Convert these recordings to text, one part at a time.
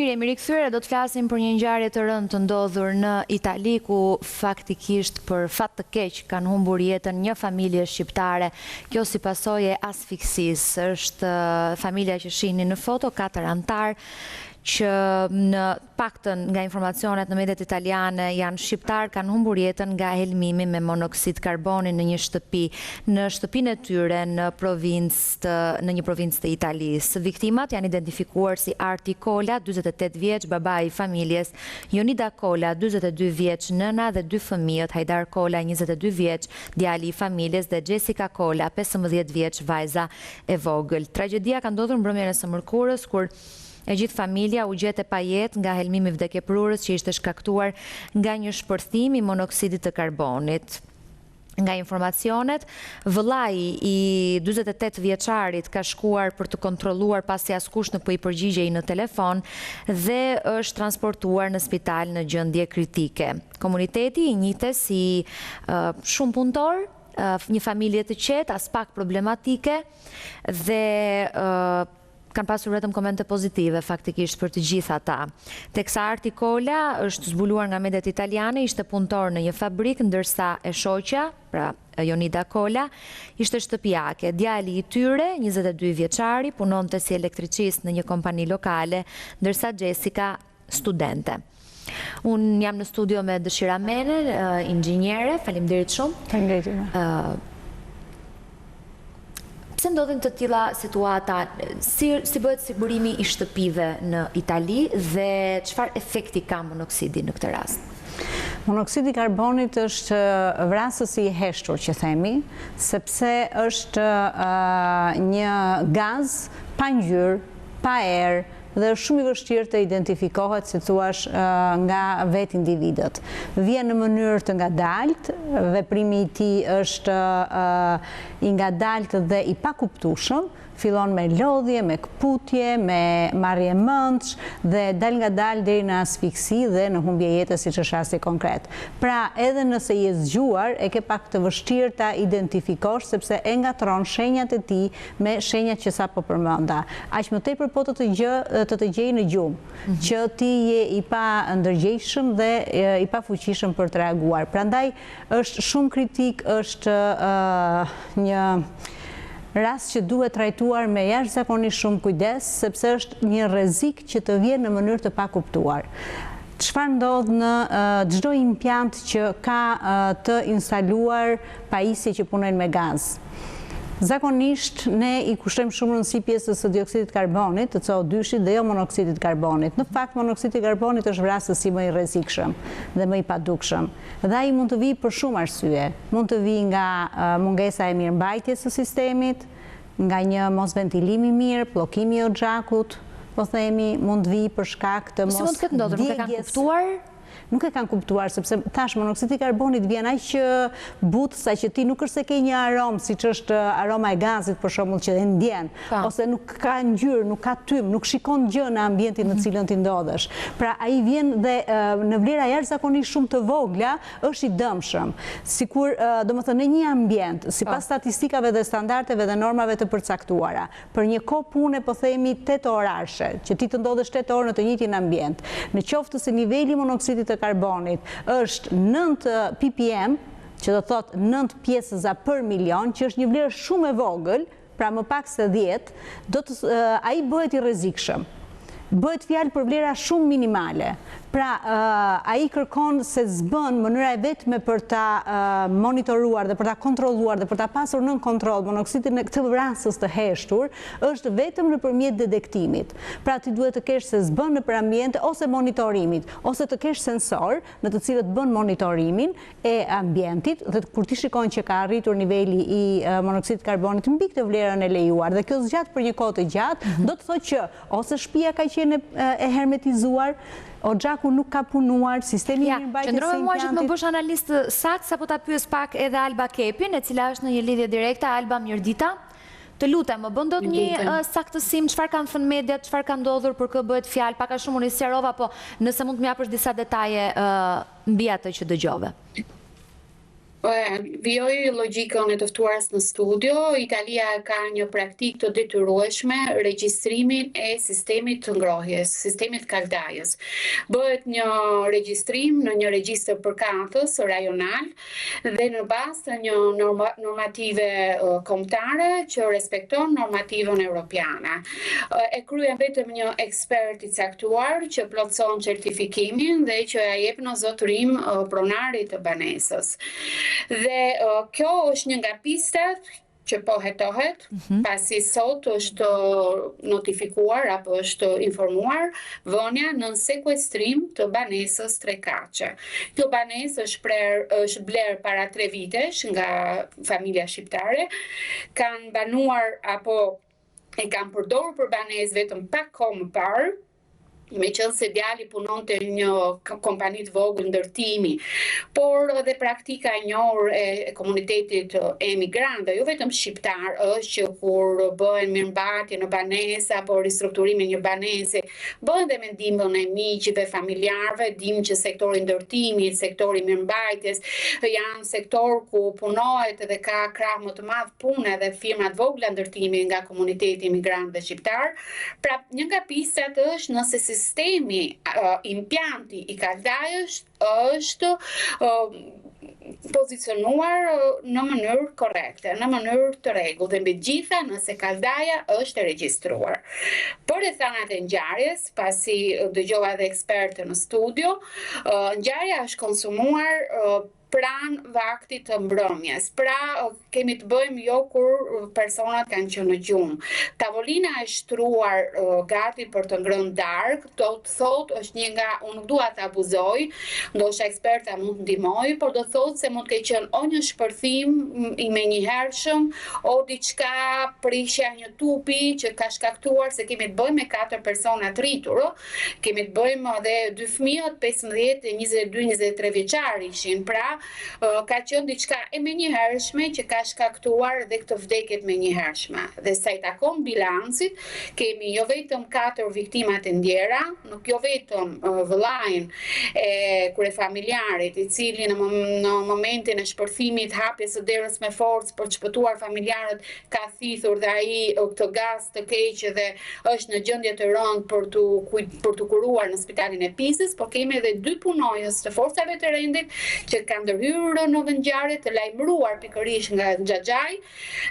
Mirë, jemi rikthyer, do të flasim për një ngjarje të rëndë të ndodhur në Itali, ku faktikisht për fat të keq kanë humbur jetën një familje shqiptare. Kjo si pasojë e asfiksisë. Është familja që shihni në foto, 4 antar, që në paktën nga informacionet në mediat italiane janë shqiptar, kanë humbur jetën nga helmimi me monoksid karboni në një shtëpi, në shtëpinë e tyre në një provincë të Italisë. Viktimat janë identifikuar si Arti Kola, 48 vjeç, babai i familjes, Jonida Kola, 42 vjeç, nëna dhe 2 fëmijët, Hajdar Kola, 22 vjeç, djali i familjes, dhe Jessica Kola, 15 vjeç, vajza e vogël. Tragjedia ka ndodhur mbrëmjen e së mërkurës, kur e gjithë familja u gjete pa jetë nga helmimi vdekjeprurës që ishte shkaktuar nga një shpërthim i monoksidit të karbonit. Nga informacionet, vëllai i 48 vjeçarit ka shkuar për të kontrolluar pasi askush nuk po i përgjigjej në telefon dhe është transportuar në spital në gjendje kritike. Komuniteti i njihet si shumë punëtor, një familje të qetë, as pak problematike dhe kanë pasur vetëm komente pozitive faktikisht për të gjithë ata. Teksa Arti Kola është zbuluar nga mediat italiane, ishte punëtor në një fabrik, ndërsa e shoqja, pra Jonida Kola, ishte shtëpiake. Djali i tyre, 22 vjeçari, punonte si elektricist në një kompani lokale, ndërsa Jessica studente. Unë jam në studio me Dëshira Mene, inxhiniere, faleminderit shumë. Faleminderit. Pse ndodhin të tilla situata, si bëhet sigurimi i shtëpive në Itali dhe çfarë efekti ka monoksidi në këtë rast? Monoksidi i karbonit është vrasësi i heshtur, që themi, sepse është një gaz pa ngjyrë, pa erë, dhe është shumë i vështirë të identifikohet, si thuash, nga vetë individët. Vjen në mënyrë të ngadalt, veprimi i tij është i ngadalt dhe i pakuptueshëm, fillon me lodhje, me kputje, me marrje mendsh dhe dal ngadal deri në asfiksi dhe në humbje jetës, siç është rasti konkret. Pra, edhe nëse je zgjuar, e ke pak të vështirë ta identifikosh sepse e ngatron shenjat e tij me shenjat që sapo përmenda. Aq më tepër po të të gjej në gjumë, që ti je i pa ndërgjegjshëm dhe i pa fuqishëm për të reaguar. Prandaj është shumë kritik, është një rast që duhet trajtuar me jashtëzakonisht shumë kujdes, sepse është një rrezik që të vjen në mënyrë të pakuptuar. Çfarë ndodh në çdo impiant që ka të instaluar pajisje që punojnë me gaz? Zakonisht ne i kushtojmë shumë rëndësi pjesës së dioksidit karbonit, të CO2-shit dhe jo monoksidit karbonit. Në fakt, monoksidi i karbonit është vrasësi më i rrezikshëm dhe më i padukshëm. Dhe ai mund të vijë për shumë arsye. Mund të vijë nga mungesa e mirëmbajtjes së sistemit, nga një mosventilimi i mirë, bllokimi i oxhakut, po themi, mund të vijë për shkak të Si mund të ketë ndodhur, nuk e kanë kuptuar? Nuk e kanë kuptuar, sepse tash monoksidi i karbonit vjen aq butë sa që ti nuk është se ke një aromë, siç është aroma e gazit për shembull që e ndjen, ose nuk ka ngjyrë, nuk ka tym, nuk shikon gjë në ambientin në cilën ti ndodhesh. Pra ai vjen dhe në vlera jashtëzakonisht shumë të vogla është i dëmshëm. Sikur, domethënë në një ambient, sipas statistikave dhe standardeve dhe normave të përcaktuara, për një kohë pune, po themi 8 orarshe, që ti të ndodhesh 8 orë në të njëjtin ambient, në qoftë se niveli monoksidit të karbonit është 9 ppm, që do thot 9 pjesëza për milion, që është një vlerë shumë e vogël, pra më pak se 10, ai bëhet i rrezikshëm. Bëhet fjalë për vlera shumë minimale. Pra, ai kërkon se s'bën mënyra e vetme për ta monitoruar dhe për ta kontrolluar dhe për ta pasur nën kontroll monoksidin e këtë vrasës të heshtur, është vetëm nëpërmjet detektimit. Pra, ti duhet të kesh se s'bën nëpër ambient ose monitorimit, ose të kesh sensor në të cilët bën monitorimin e ambientit dhe kur ti shikon që ka arritur niveli i monoksidit karbonit mbi këtë vlerën e lejuar dhe kjo zgjat për një kohë të gjatë, do të thotë që ose shtëpia ka qenë e hermetizuar, oxhaku nuk ka punuar, sistemi i mirëmbajtjes së qëndrove mua që të më bësh analistë sakt, sapo ta pyes pak edhe Alba Kepin, e cila është në një lidhje direkte. Alba, mirëdita. Të lutem, më bën dot një saktësim, çfarë kanë thënë mediat, çfarë ka ndodhur, për kë bëhet fjalë, pak a shumë unë i sqarova, po nëse mund të më japësh disa detaje mbi atë që dëgjove. Vjoj logjikën e të ftuarës në studio, Italia ka një praktikë të detyrueshme regjistrimin e sistemit të ngrohjes, sistemit kaldajës. Bëhet një regjistrim në një regjistër përkatës rajonal dhe në bazë të një normative kombëtare që respekton normativën europiane. E kryen vetëm një ekspert i caktuar që plotëson certifikimin dhe që ja jep në zotërim pronarit të banesës. Dhe kjo është një nga pistat që po hetohet, pasi sot është notifikuar apo është informuar vënia në sekuestrim të banesës Trekaçe. Kjo banesë është bler para 3 vitesh nga familja shqiptare, kanë banuar apo e kanë përdorur për banesë vetëm pak kohë më parë, me qënë se djali punon të një kompanit vogël ndërtimi, por edhe praktika e njohur e komunitetit emigrantëve, jo vetëm shqiptar, është që kur bëhen mirëmbajtje në banesa, apo ristrukturimi një banese, bëhen dhe me ndihmën e miqve, familjarëve, dim që sektori ndërtimi, sektori mirëmbajtjes, janë sektor ku punohet dhe ka krah më të madh pune dhe firmat vogla ndërtimi nga komuniteti emigrantëve shqiptar. Pra, një nga pistat është nëse sistemi, impjanti i kaldajës është pozicionuar në mënyrë korrekte, në mënyrë të rregullt, dhe megjithatë nëse kaldaja është e regjistruar. Për rrethanat e ngjarjes, pasi dëgjova edhe ekspertë në studio, ngjarja është konsumuar pranë vaktit të mbrëmjes. Pra, kemi të bëjmë jo kur personat kanë qenë në gjumë. Tavolina e shtruar gati për të ngrënë darkë, do të thotë është një nga, unë nuk dua të abuzoj, ndoshta eksperta mund të ndihmoj, por do të thotë se mund të ketë qenë o një shpërthim i menjëhershëm, o diçka prishja një tupi që ka shkaktuar, se kemi të bëjmë me 4 persona të rritur, kemi të bëjmë edhe 2 fëmijët, 15 e 22-23 vjeçar ishin, pra ka qenë diçka e menjëhershme që ka shkaktuar dhe këtë vdekjet menjëhershme. Dhe sa i takon bilancit, kemi jo vetëm 4 viktimat e ndjera, nuk jo vetëm vëllain e kryefamiljarit, i cili në momentin e shpërthimit hapjes së derës me forcë për të shpëtuar familjarët ka thithur dhe ai këtë gaz të keq dhe është në gjendje të rëndë për të kuruar në spitalin e Pisës, por kemi edhe 2 punonjës të forcave të rendit që kanë ndërhyrë në ngjarje të lajmëruar pikërisht nga Xhaxhai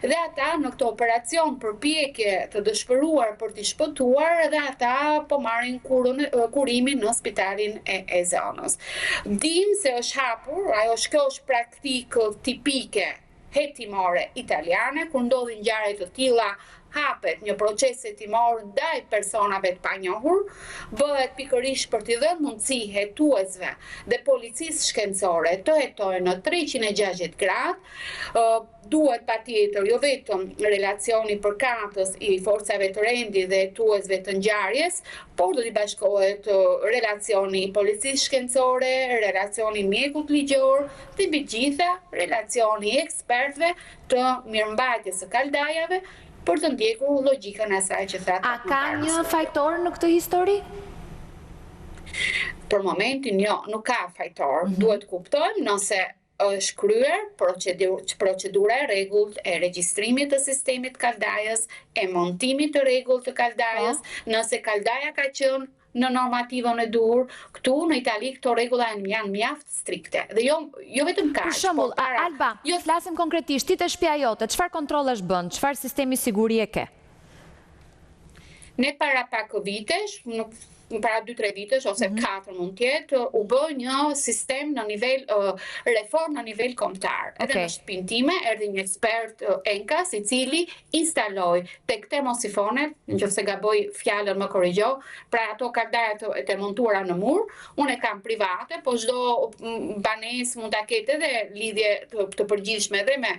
dhe ata në këtë operacion përpjekje të dëshpëruar për t'i shpëtuar dhe ata po marrin kurimin në spitalin e zonës. Dim se është hapur, kjo është praktikë tipike hetimore italiane, kur ndodhin ngjarje të tilla hapet një proces hetimor ndaj personave të panjohur, bëhet pikërisht për t'i dhënë mundësi hetuesve dhe policisë shkencore të hetojnë në 360 gradë, duhet patjetër jo vetëm relacioni përkatës i forcave të rendit dhe hetuesve të ngjarjes, por do t'i bashkohet relacioni i policisë shkencore, relacioni mjekut ligjor, dhe megjithatë relacioni i ekspertëve të mirëmbajtjes së kaldajave, për të ndjekur logjikën e asaj që thatë. A ka një fajtor në këtë histori? Për momentin jo, nuk ka fajtor. Duhet kuptojmë nëse është kryer procedura e rregullt e regjistrimit të sistemit kaldajës, e montimit të rregullt të kaldajës, nëse kaldaja ka qenë në normativën e duhur, këtu në Itali këto rregulla janë mjaft strikte. Dhe jo vetëm kaq. Për shembull, Alba, flasim konkretisht, ti të shtëpia jote, çfarë kontrollesh bën? Çfarë sistemi siguri e ke? Ne para pak vitesh, para 2-3 vitesh ose 4 mund tjetë, u bë një sistem në nivel, reform në nivel kombëtar. Edhe në shtëpinë time, erdhi një ekspert Enkas, i cili instaloi tek termosifonet, nëse gaboj fjalën më korrigjo, pra ato kaldajat të montuara në mur, unë e kam private, po çdo banesë mund ta ketë edhe lidhje të përgjithshme edhe me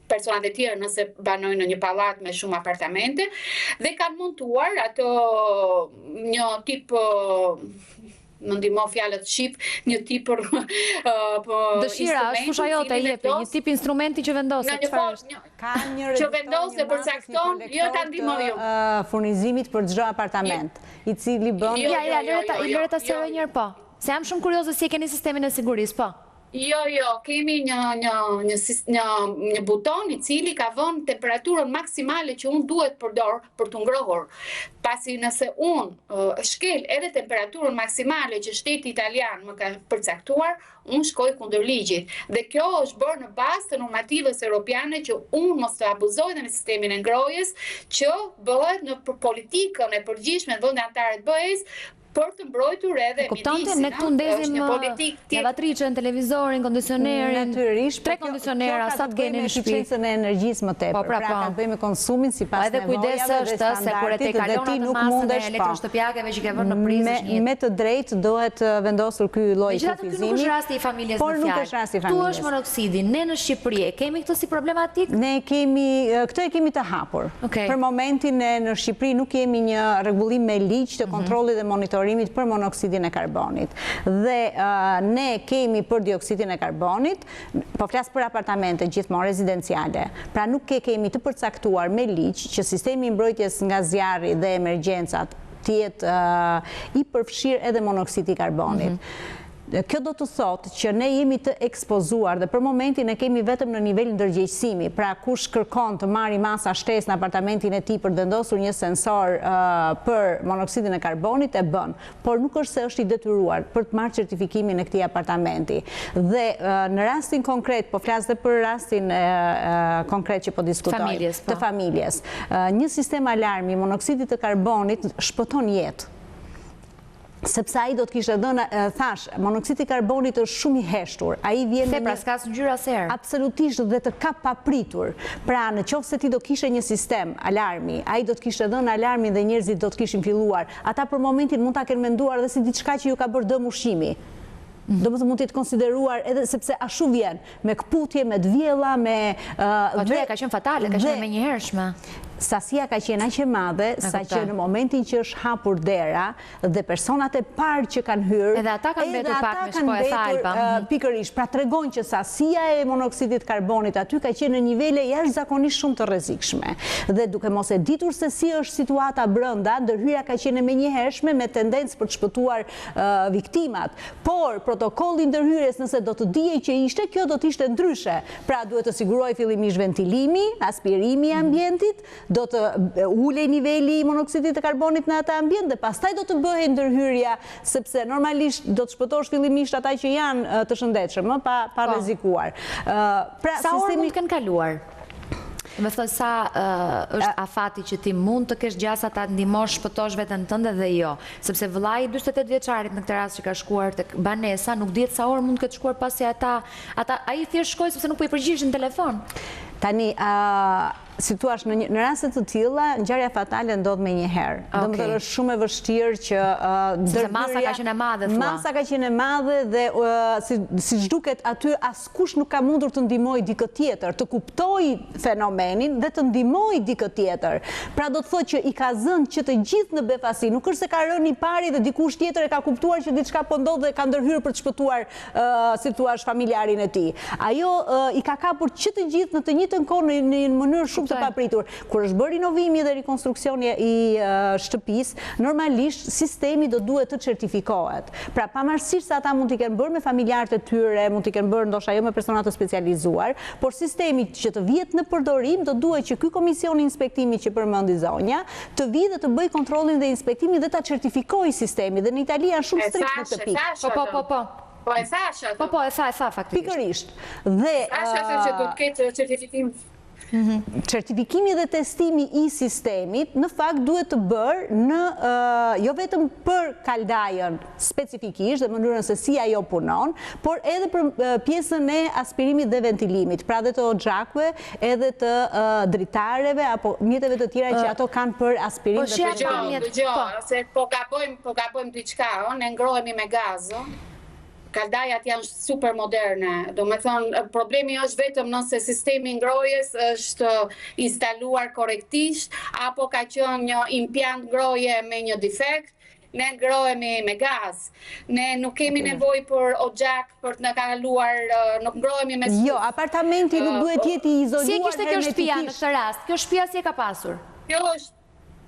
personat e tjerë nëse banojnë në një pallat me shumë apartamente, dhe kanë montuar ato një tip, më ndihmo fjalët shqip, një tip dëshira, është fusha jote e jepi, një tip instrumenti që vendoset, çfarë është? Që vendos dhe përcakton, jo ta ndihmoj ju. Furnizimit për çdo apartament, i cili bën. Ja, lëre ta sqaroj një herë po. Se jam shumë kurioze si e keni sistemin e sigurisë, po. Jo, kemi një buton I cili ka vënë temperaturën maksimale që unë duhet përdor për të ngrohur. Pasi nëse unë shkel edhe temperaturën maksimale që shteti italian më ka përcaktuar, unë shkoj kundër ligjit. Dhe kjo është bërë në bazë të normativës europiane që unë mos të abuzoj dhe në sistemin e ngrohjes që bëhet në politikën e përgjithshme në vende anëtare të BE-s për të mbrojtur edhe mjedisin. Ne këtu ndezim lavatriçën, televizorin, kondicionerin, tre kondicionera, sa të keni në shtëpi. Eficienca e energjisë më tepër. Pra ka të bëjë me konsumin sipas nevojave dhe standardit dhe ti nuk mundesh elektroshtëpiakeve që ke vënë në prizë. Me të drejtë dohet vendosur ky lloj kufizimi. Nuk është rasti I familjes në fjalë. Tu është monoksidi. Ne në Shqipëri kemi këtë si problematik? Ne kemi këtë e kemi të hapur. Për momentin në Shqipëri nuk kemi një rregullim me ligj të kontrollit dhe monitorimit për monoksidin e karbonit. Dhe ne kemi për dioksidin e karbonit, po flas për apartamente gjithmonë rezidenciale. Pra nuk kemi të përcaktuar me ligj që sistemi I mbrojtjes nga zjarri dhe emergjencat të jetë I përfshirë edhe monoksidi I karbonit. Kjo do të thotë që ne jemi të ekspozuar dhe për momentin ne kemi vetëm në nivel ndërgjegjësimi, pra kush kërkon të marrë masa shtesë në apartamentin e tij për të vendosur një sensor për monoksidin e karbonit e bën, por nuk është se është I detyruar për të marrë certifikimin e këtij apartamenti. Dhe në rastin konkret, po flas edhe për rastin konkret që po diskutojmë, të familjes. Një sistem alarmi monoksidit të karbonit shpëton jetë. Sepse ai do të kishte dhënë, thash, monoksidi I karbonit është shumë I heshtur. Ai vjen pra s'ka ngjyra ser. Absolutisht dhe të papritur. Pra në qoftë se ti do kishe një sistem alarmi, ai do të kishte dhënë alarmin dhe njerëzit do të kishin filluar. Ata për momentin mund ta kenë menduar edhe si diçka që ju ka bërë dëm ushqimi. Do më të mund të jetë konsideruar edhe sepse ashu vjen me këputje, me dvjella, me... Po të ka qenë fatale, ka qenë me njëhershme. Sasia ka qenë aq e madhe sa që në momentin që është hapur dera dhe personat e parë që kanë hyrë edhe ata kanë mbetur pak me shpoj e thalba. Pikërisht, pra tregon që sasia e monoksidit karbonit aty ka qenë në nivele jashtëzakonisht shumë të rrezikshme. Dhe duke mos e ditur se si është situata brenda, ndërhyrja ka qenë menjëhershme me tendencë për të shpëtuar viktimat. Por protokolli ndërhyrjes nëse do të dijej që ishte, kjo do të ishte ndryshe. Pra duhet të sigurohej fillimisht ventilimi, aspirimi I ambientit, do të ulej niveli I monoksidit të karbonit në atë ambient dhe pastaj do të bëhej ndërhyrja, sepse normalisht do të shpëtosh fillimisht ata që janë të shëndetshëm, pa rrezikuar. Sa orë mund të kenë kaluar? Me thoi sa është afati që ti mund të kesh gjasa ta ndihmosh shpëtosh veten tënde dhe jo, sepse vëllai 48 vjeçarit në këtë rast që ka shkuar tek banesa, nuk dihet sa orë mund të ketë shkuar pasi ata ai thjesht shkoi sepse nuk po I përgjigjeshin telefon. Tani, si thua, në raste të tilla, ngjarja fatale ndodh menjëherë. Domethënë është shumë e vështirë që masa ka qenë e madhe, thua. Masa ka qenë e madhe dhe siç duket aty askush nuk ka mundur të ndihmojë dikë tjetër, të kuptojë fenomenin dhe të ndihmojë dikë tjetër. Pra do të thotë që I ka zënë që të gjithë në befasi, nuk është se ka rënë I pari dhe dikush tjetër e ka kuptuar që diçka po ndodh dhe ka ndërhyrë për të shpëtuar, si thua, familjarin e tij. Ajo I ka kapur që të gjithë në të njëjtën kohë në një mënyrë shumë të papritur. Kur është bërë rinovimi dhe rikonstruksioni I shtëpisë, normalisht sistemi do duhet të certifikohet. Pra pavarësisht se ata mund t'i kenë bërë me familjarët e tyre, mund t'i kenë bërë ndoshta jo me persona të specializuar, por sistemi që të vihet në përdorim do duhet që ky komisioni inspektimi që përmendi zonja të vijë dhe të bëjë kontrollin dhe inspektimin dhe ta certifikojë sistemi. Dhe në Itali janë shumë strikt në këtë pikë. Po e thashë. Po e tha faktikisht. Pikërisht. Dhe që do të ketë certifikim. Certifikimi dhe testimi I sistemit në fakt duhet të bërë në jo vetëm për kaldajën specifikisht dhe mënyrën se si ajo punon, por edhe për pjesën e aspirimit dhe ventilimit, pra dhe të xhakëve, edhe të dritareve apo mjeteve të tjera që ato kanë për aspirim dhe për Dëgjoj, se po gabojmë diçka, ne ngrohemi me gaz, kaldajat janë super moderne, do me thonë, problemi është vetëm nëse sistemi ngrohjes është instaluar korrektisht, apo ka qenë një impiant ngrohje me një defekt, ne ngrohemi me gaz. Ne nuk kemi nevojë për oxhak për të na kaluar, nuk ngrohemi me stufë. Jo, apartamenti nuk duhet jetë I izoluar hermetikisht. Si kishte kjo shtëpia në këtë rast? Kjo shtëpia si e ka pasur? Kjo është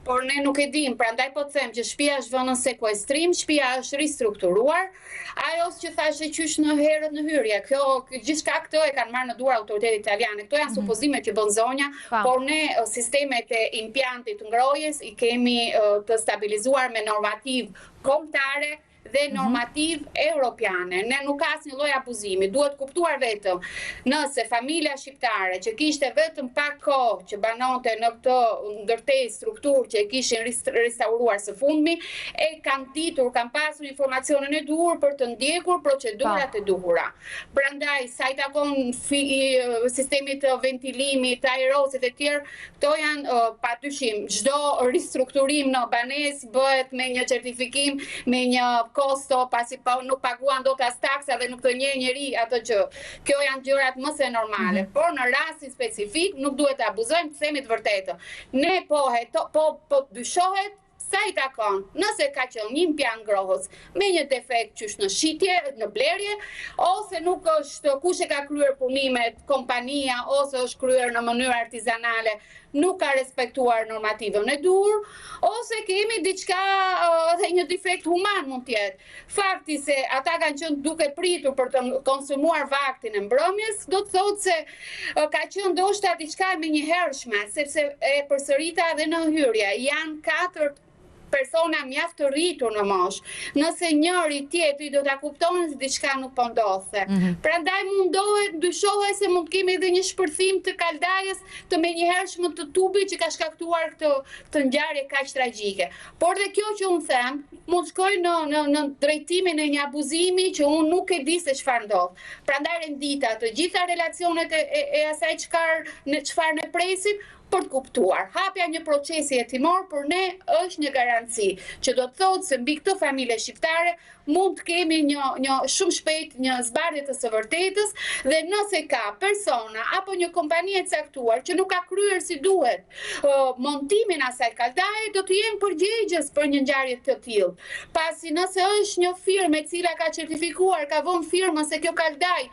por ne nuk e dim, prandaj po të them që shtëpia është vënë në sekuestrim, shtëpia është ristrukturuar. Ajo që thashë qysh në herët në hyrje, gjithçka këtë e kanë marrë në dorë autoritetet italiane. Këto janë supozimet që bën zonja, por ne sistemet e impjantit ngrohjes i kemi të stabilizuar me normativ kombëtare dhe normativ europiane. Ne nuk ka asnjë lloj abuzimi. Duhet kuptuar vetëm nëse familja shqiptare që kishte vetëm pak kohë që banonte në këtë ndërtesë strukturë që e kishin restauruar së fundmi, e kanë ditur, kanë pasur informacionin e duhur për të ndjekur procedurat e duhura. Prandaj, sa i takon sistemit të ventilimit, të aerosit e tjerë, këto janë padyshim. Çdo ristrukturim në banesë bëhet me një certifikim, me një kosto, pasi nuk paguan dot as taksa dhe nuk të njeh njeri ato që. Kjo janë gjërat më se normale, por në rastin specifik nuk duhet të abuzojmë, të themi të vërtetën. Ne po dyshohet sa i takon, nëse ka qenë një impjant ngrohës me një defekt qysh në shitje, në blerje, ose nuk është kush e ka kryer punimet, kompania, ose është kryer në mënyrë artizanale, nuk ka respektuar normativën e duhur, ose kemi diçka dhe një defekt human mund tjetë. Fakti se ata kanë qenë duke pritur për të konsumuar vaktin e mbrëmjes, do të thotë se ka qenë ndoshta diçka me një hershme, sepse e përsërita dhe në hyrje. Janë 4 persona mjaft të rritur në moshë. Nëse njëri tjetri do ta kuptonin se diçka nuk po ndodhte. Prandaj mundohet, dyshohet se mund kemi edhe një shpërthim të kaldajës të menjëhershme të tubit që ka shkaktuar këtë ngjarje kaq tragjike. Por dhe kjo që unë them, mund shkoj në drejtimin e një abuzimi që unë nuk e di se çfarë ndodh. Prandaj rendita të gjitha relacionet e asaj çfarë ne presim për të kuptuar. Hapja një procesi hetimor për ne është një garanci që do të thotë se mbi këtë familje shqiptare mund të kemi një shumë shpejt një zbardhje të së vërtetës, dhe nëse ka persona apo një kompani e caktuar që nuk ka kryer si duhet montimin asaj kaldaje, do të jenë përgjegjës për një ngjarje të tillë. Pasi nëse është një firmë e cila ka certifikuar, ka vënë firmën se kjo kaldaj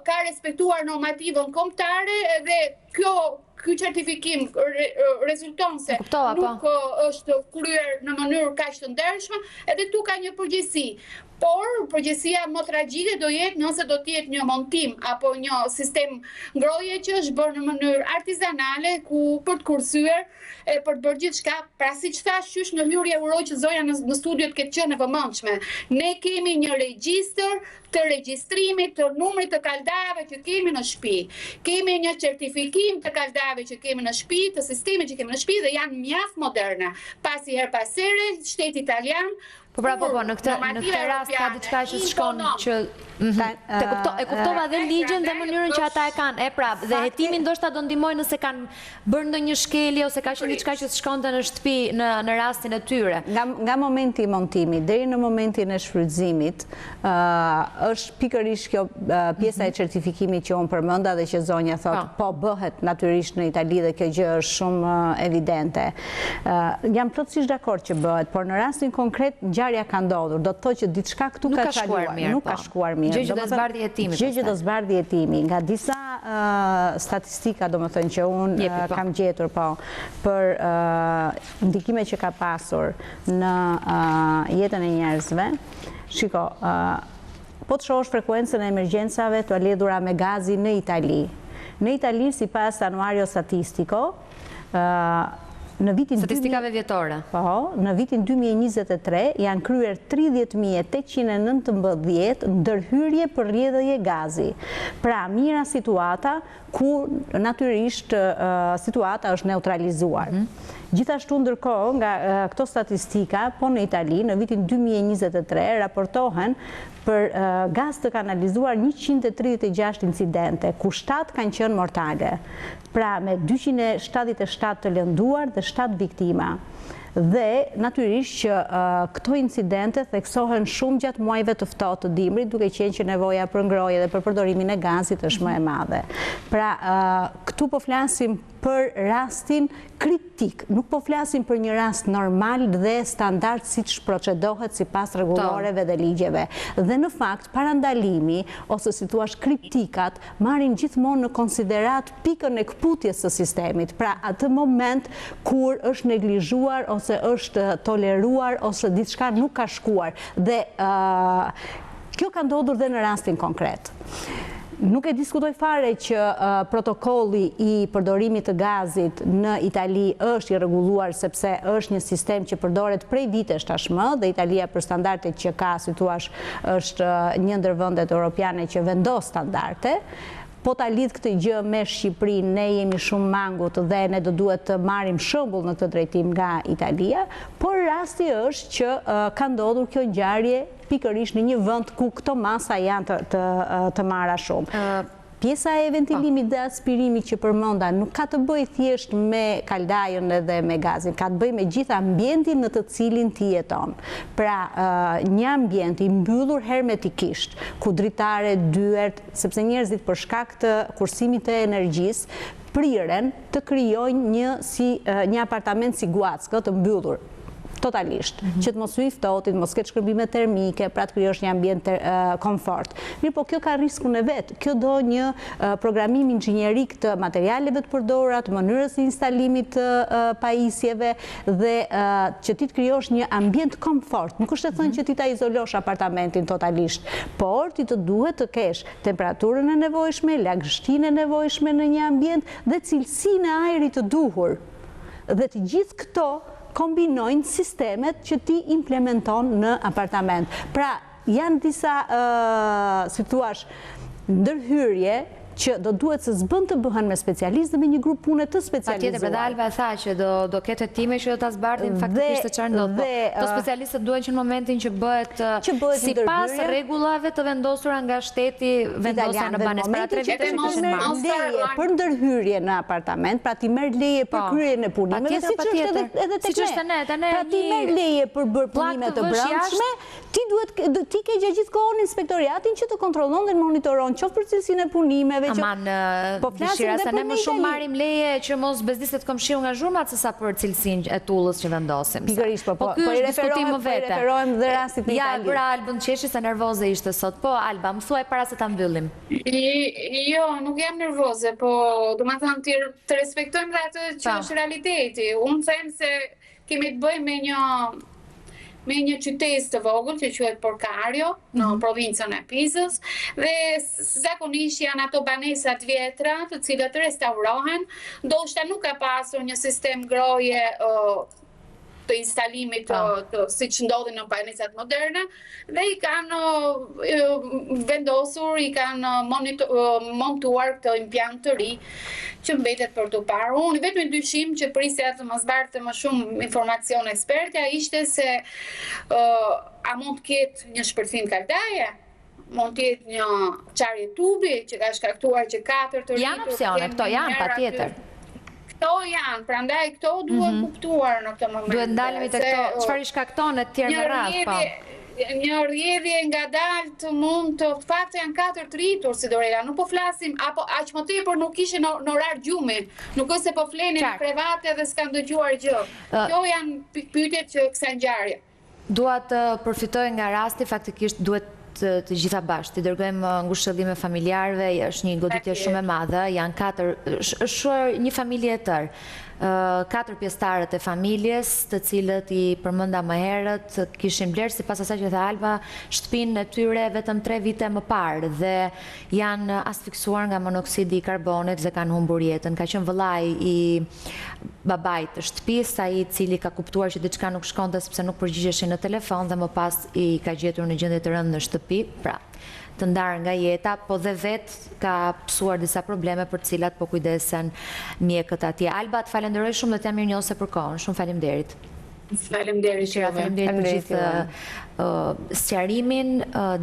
ka respektuar normativën kombëtare dhe ky certifikim rezulton se nuk është kryer në mënyrë kaq të ndershme, edhe tu ka një përgjegjësi. Por përgjegjësia më tragjike do jetë nëse do të jetë një montim apo një sistem ngrohje që është bërë në mënyrë artizanale, ku për të kursyer e për të bërë gjithçka, pra siç thash, qysh në hyrje uroj që zonja në studio të ketë qenë e vëmendshme. Ne kemi një regjistër të regjistrimit të numrit të kaldajave që kemi në shtëpi. Kemi një certifikim të kaldajave që kemi në shtëpi, të sistemit që kemi në shtëpi, dhe janë mjaft moderne. Pasi her pas here, shteti italian në këtë rast ka diçka që shkon që e kuptova dhe ligjin dhe mënyrën që ata e kanë. Dhe hetimi ndoshta do ndihmojë nëse kanë bërë ndonjë shkelje ose ka qenë diçka që shkonte në shtëpi në rastin e tyre. Nga momenti i montimit deri në momentin e shfrytëzimit është pikërisht kjo pjesa e certifikimit që unë përmenda dhe që zonja thotë po bëhet natyrisht në Itali dhe kjo gjë është shumë evidente. Jam plotësisht dakord që bëhet, por në rastin konkret ngjarja ka ndodhur, do të thotë që diçka këtu ka kaluar, nuk ka shkuar mirë. Gjë që do zbardhë jetimi. Gjë që do zbardhë jetimi. Nga disa statistika, domethënë që unë kam gjetur për ndikimet që ka pasur në jetën e njerëzve. Shiko, po të shohësh frekuencën e emergjencave të lidhura me gazi në Itali. Në Itali, sipas Annuario Statistico, statistikave vjetore. Në vitin 2023 janë kryer 30.819 ndërhyrje për rrjedhje gazi. Pra, mira situata ku natyrisht situata është neutralizuar. Gjithashtu ndërkohë nga këto statistika, po në Itali, në vitin 2023 raportohen për gaz të kanalizuar 136 incidente, ku 7 kanë qenë mortale. Pra me 277 të lënduar dhe 7 viktima. Dhe natyrisht që këto incidente theksohen shumë gjatë muajve të ftohtë të dimrit, duke qenë që nevoja për ngrohje dhe për përdorimin e gazit është më e madhe. Pra, këtu po flasim për rastin kritik, nuk po flasim për një rast normal dhe standard si që procedohet si pas rregulloreve dhe ligjeve. Dhe në fakt, parandalimi ose si thua kritikat marrin gjithmonë në konsiderat pikën e këputjes së sistemit. Pra, atë moment kur është neglizhuar ose është toleruar ose diçka nuk ka shkuar. Dhe kjo ka ndodhur dhe në rastin konkret. Nuk e diskutoj fare që protokolli i përdorimit të gazit në Itali është i rregulluar sepse është një sistem që përdoret prej vitesh tashmë dhe Italia për standardet që ka, si thua, është një ndër vendet europiane që vendos standarde. Po ta lidh këtë gjë me Shqipërinë, ne jemi shumë mangut dhe ne do duhet të marrim shembull në këtë drejtim nga Italia, por rasti është që ka ndodhur kjo ngjarje pikërisht në një vend ku këto masa janë të marra shumë. Pjesa e ventilimit dhe aspirimit që përmenda nuk ka të bëjë thjesht me kaldajën edhe me gazin, ka të bëjë me gjithë ambientin në të cilin ti jeton. Pra, një ambient i mbyllur hermetikisht, ku dritare, dyert, sepse njerëzit për shkak të kursimit të energjisë priren të krijojnë një apartament si guackë të mbyllur. Totalisht, që të mos u i ftohtit, mos ketë shkërbime termike, pra të krijosh një ambient komfort. Mirë, po kjo ka riskun e vetë. Kjo do një programim inxhinierik të materialeve të përdorura, të mënyrës së instalimit të pajisjeve dhe që ti të krijosh një ambient komfort. Nuk është e thënë që ti ta izolosh apartamentin totalisht, por ti të duhet të kesh temperaturën e nevojshme, lagështinë e nevojshme në një ambient dhe cilësinë e ajrit të duhur. Dhe të gjithë këto kombinojnë sistemet që ti implementon në apartament. Pra, janë disa, si thuash, ndërhyrje që do duhet se zbën të bëhen me specialistë dhe me një grup pune të specializuar. Patjetër, Alba tha që do ketë time që do ta zbardhin faktikisht të çfarë ndodh. Këto specialistët duhen që në momentin që bëhet sipas rregullave të vendosura nga shteti vendosja në banesë para 3 vitesh për ndërhyrje në apartament, pra ti merr leje për kryen e punimeve, siç është edhe tek ne. Pra ti merr leje për bërë punime të brendshme, ti ke gjithë kohën inspektoriatin që të kontrollon dhe monitoron qoftë për cilësinë e punimeve. Aman, dëshira se ne më shumë marim leje që mos bezdiset komshiu nga zhurmat sësa për cilësin e tullës që vendosim. Pikërisht, po ky është diskutim më vete. Referohem dhe rastit në Itali. Ja, për Albën qeshi se nervoze ishte sot. Po, Alba, më thuaj para se ta mbyllim. Jo, nuk jam nervoze, po do më thënë të respektojmë dhe atë që është realiteti. Unë them se kemi të bëjmë me një qytet të vogël që quhet Porcario në provincën e Pisës dhe zakonisht janë ato banesat vjetra të cilat restaurohen, ndoshta nuk ka pasur një sistem ngrohje të instalimit siç ndodhin në banesat moderne dhe i kanë vendosur, i kanë montuar këtë impiant të ri që mbetet për të parë. Unë vetëm dyshim që prisja të më zbarte më shumë informacion ekspertja ishte se a mund të ketë një shpërthim kaldaje, mund të jetë një qarje tubi që ka shkaktuar që 4 të rritur. Janë opsione, këto janë patjetër. Këto janë, prandaj këto duhet kuptuar në këtë moment. Duhet ndalemi te këto, çfarë i shkakton e të tjerë në radhë, po. Një rrjedhje ngadalë të mund të faktë janë 4 të rritur, si Dorela, nuk po flasim, apo aq më tepër nuk ishin në orar gjumi, nuk është se po flenin private dhe s'kan dëgjuar gjë. Kjo janë pyetjet që kësaj ngjarje. Dua të përfitoj nga rasti, faktikisht duhet të gjitha bashkë, të dërgojmë ngushëllime familjarëve, është një goditje shumë e madhe, janë 4, është një familje e tërë. 4 pjesëtarët e familjes, të cilët i përmenda më herët, kishin blerë sipas asaj që tha Alba, shtëpinë e tyre vetëm 3 vite më parë dhe janë asfiksuar nga monoksidi i karbonit dhe kanë humbur jetën. Ka qenë vëllai i babait të shtëpisë, ai i cili ka kuptuar që diçka nuk shkonte sepse nuk përgjigjeshin në telefon dhe më pas i ka gjetur në gjendje të rëndë në shtëpi. Pra, të ndarë nga jeta, po dhe vetë ka pësuar disa probleme për cilat po kujdesen mjekët atje. Alba, të falenderoj shumë dhe të jam mirënjohëse për kohën. Shumë faleminderit. Faleminderit për gjithë sqarimin,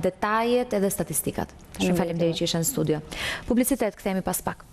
detajet edhe statistikat. Shumë faleminderit që ishe në studio. Publicitet, kthehemi pas pak.